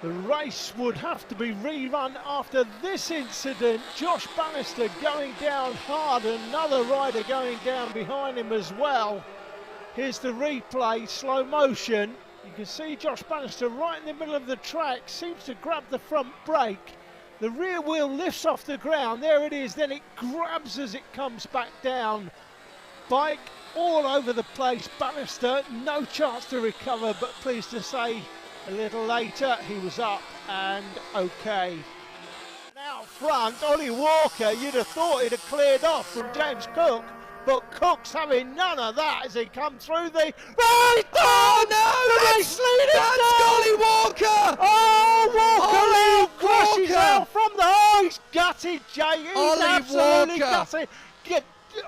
The race would have to be rerun after this incident. Josh Bannister going down hard, another rider going down behind him as well. Here's the replay, slow motion. You can see Josh Bannister right in the middle of the track, seems to grab the front brake. The rear wheel lifts off the ground, there it is, then it grabs as it comes back down. Bike all over the place, Bannister, no chance to recover, but pleased to say a little later he was up and okay. And out front, Ollie Walker, you'd have thought he'd have cleared off from James Cook, but Cook's having none of that as he comes through the... Right! Oh no! That's Ollie Walker! Oh, Walker crashes Walker! out from the... Oh, he's gutted, Jay. He's Ollie absolutely Walker! gutted.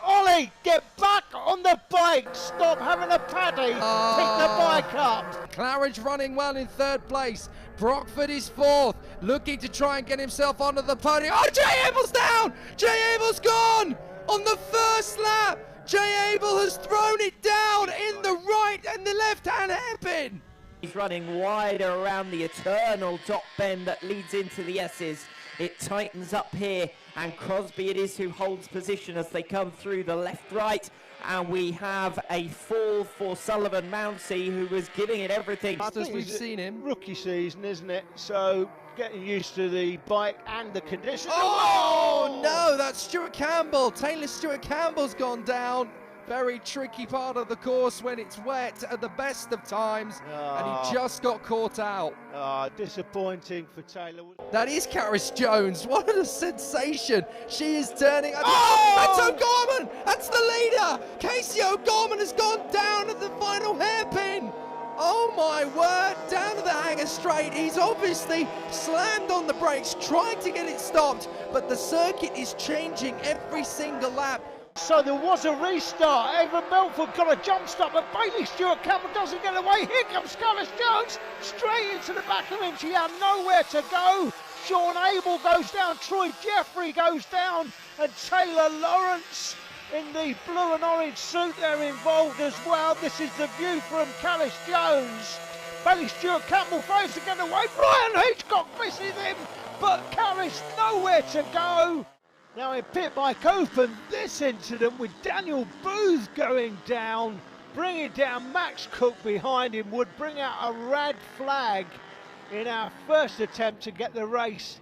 Ollie, get back on the bike. Stop having a paddy. Pick the bike up. Claridge running well in third place. Brockford is fourth, looking to try and get himself onto the podium. Oh, Jay Abel's down! Jay Abel's gone! On the first lap, Jay Abel has thrown it down in the right and the left-hand hairpin. He's running wider around the eternal top bend that leads into the S's. It tightens up here, and Crosby it is who holds position as they come through the left-right, and we have a fall for Sullivan Mounsey, who was giving it everything. As we've seen him. Rookie season, isn't it? So getting used to the bike and the conditions. Oh no, that's Stuart Campbell. Taylor Stuart Campbell's gone down. Very tricky part of the course when it's wet at the best of times, and he just got caught out. Disappointing for Taylor. That is Karis Jones. What a sensation. She is turning. Oh, that's O'Gorman. That's the leader. Casey O'Gorman has gone down at the final hairpin. Oh my word, down to the hanger straight. He's obviously slammed on the brakes, trying to get it stopped, but the circuit is changing every single lap. So there was a restart. Evan Melford got a jump stop, but Bailey Stewart Campbell doesn't get away. Here comes Scarlett Jones, straight into the back of him. She had nowhere to go. Sean Abel goes down, Troy Jeffrey goes down, and Taylor Lawrence in the blue and orange suit, they're involved as well. This is the view from Callis Jones. Bailey Stewart Campbell fails to get away. Brian Hitchcock misses him, but Callis nowhere to go. Now in pit bike open, this incident with Daniel Booth going down, bringing down Max Cook behind him, would bring out a red flag in our first attempt to get the race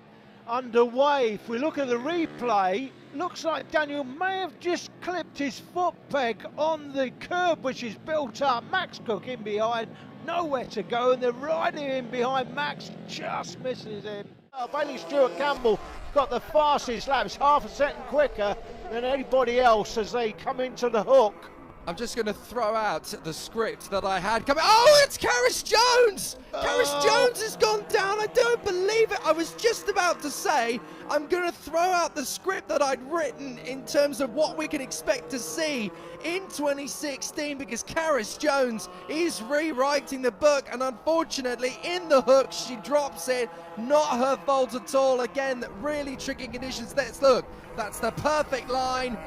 underway. If we look at the replay, looks like Daniel may have just clipped his foot peg on the curb which is built up. Max Cook in behind, nowhere to go, and the rider in behind Max just misses him. Bailey Stewart Campbell got the fastest laps, half a second quicker than anybody else as they come into the hook. I'm just going to throw out the script that I had coming. Oh, it's Karis Jones! Karis Jones has gone down. I don't believe it. I was just about to say I'm going to throw out the script that I'd written in terms of what we can expect to see in 2016, because Karis Jones is rewriting the book, and unfortunately in the hook she drops it. Not her fault at all. Again, really tricky conditions. Let's look. That's the perfect line.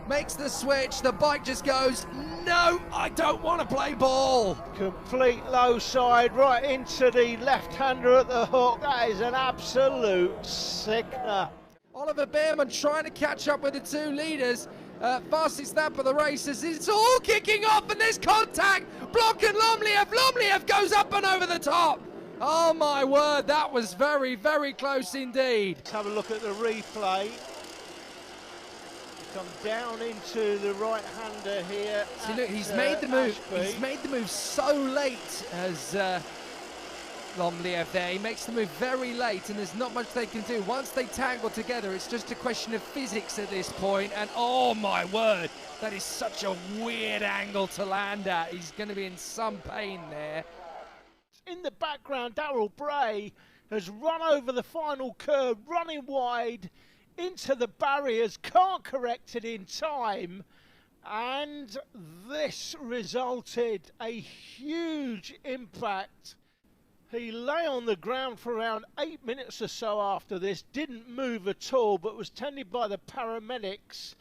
Makes the switch, the bike just goes, no, I don't want to play ball. Complete low side right into the left-hander at the hook. That is an absolute sickener. Oliver Behrman trying to catch up with the two leaders. Fastest lap of the race as it's all kicking off, and there's contact. Block and Lomliev. Lomliev goes up and over the top. Oh my word, that was very, very close indeed. Let's have a look at the replay. Come down into the right-hander here. See, look, he's made the move. He's made the move so late as Lomliev there. He makes the move very late, and there's not much they can do. Once they tangle together, it's just a question of physics at this point. And oh my word, that is such a weird angle to land at. He's going to be in some pain there. In the background, Darrell Bray has run over the final curve, running wide into the barriers, can't correct it in time, and this resulted a huge impact. He lay on the ground for around 8 minutes or so after this, didn't move at all, but was tended by the paramedics,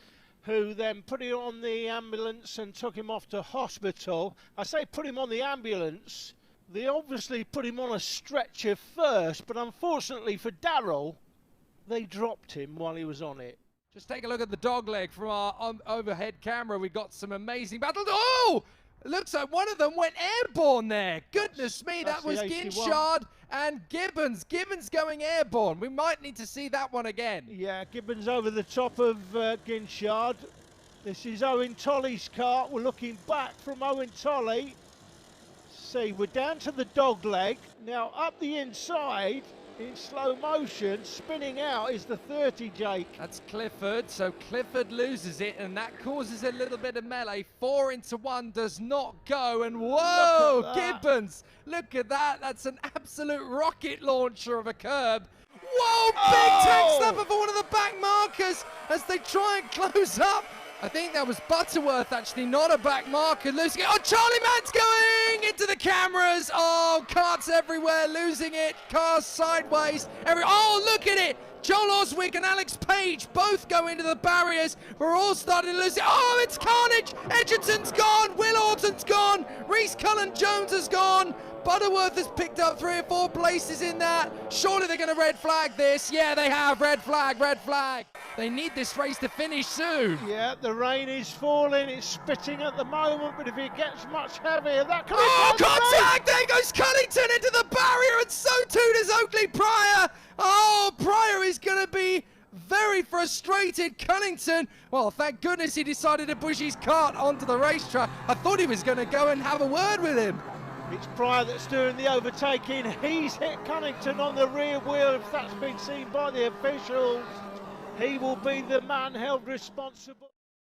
who then put him on the ambulance and took him off to hospital. I say put him on the ambulance They obviously put him on a stretcher first, but unfortunately for Darrell, they dropped him while he was on it. Just take a look at the dog leg from our overhead camera. We got some amazing battles. Oh! It looks like one of them went airborne there. Goodness me, that was Ginchard and Gibbons. Gibbons going airborne. We might need to see that one again. Yeah, Gibbons over the top of Ginchard. This is Owen Tolley's kart. We're looking back from Owen Tolley. See, we're down to the dog leg. Now up the inside in slow motion, spinning out is the 30, Jake. That's Clifford, so Clifford loses it, and that causes a little bit of melee. 4 into 1 does not go, and whoa, Gibbons, look at that. That's an absolute rocket launcher of a curb. Whoa, big tank snapper for one of the back markers as they try and close up. I think that was Butterworth, actually, not a back marker, losing it. Oh, Charlie Mann's going into the cameras. Oh, karts everywhere, losing it. Cars sideways. Oh, look at it. Joel Oswick and Alex Page both go into the barriers. We're all starting to lose it. Oh, it's carnage. Edgerton's gone. Will Orton's gone. Reese Cullen-Jones has gone. Butterworth has picked up 3 or 4 places in that. Surely they're going to red flag this. Yeah, they have. Red flag, red flag. They need this race to finish soon. Yeah, the rain is falling. It's spitting at the moment, but if it gets much heavier, that could contact! There goes Cunnington into the barrier, and so too does Oakley Pryor. Oh, Pryor is going to be very frustrated. Cunnington, well, thank goodness he decided to push his cart onto the racetrack. I thought he was going to go and have a word with him. It's Pryor that's doing the overtaking. He's hit Cunnington on the rear wheel. If that's been seen by the officials, he will be the man held responsible.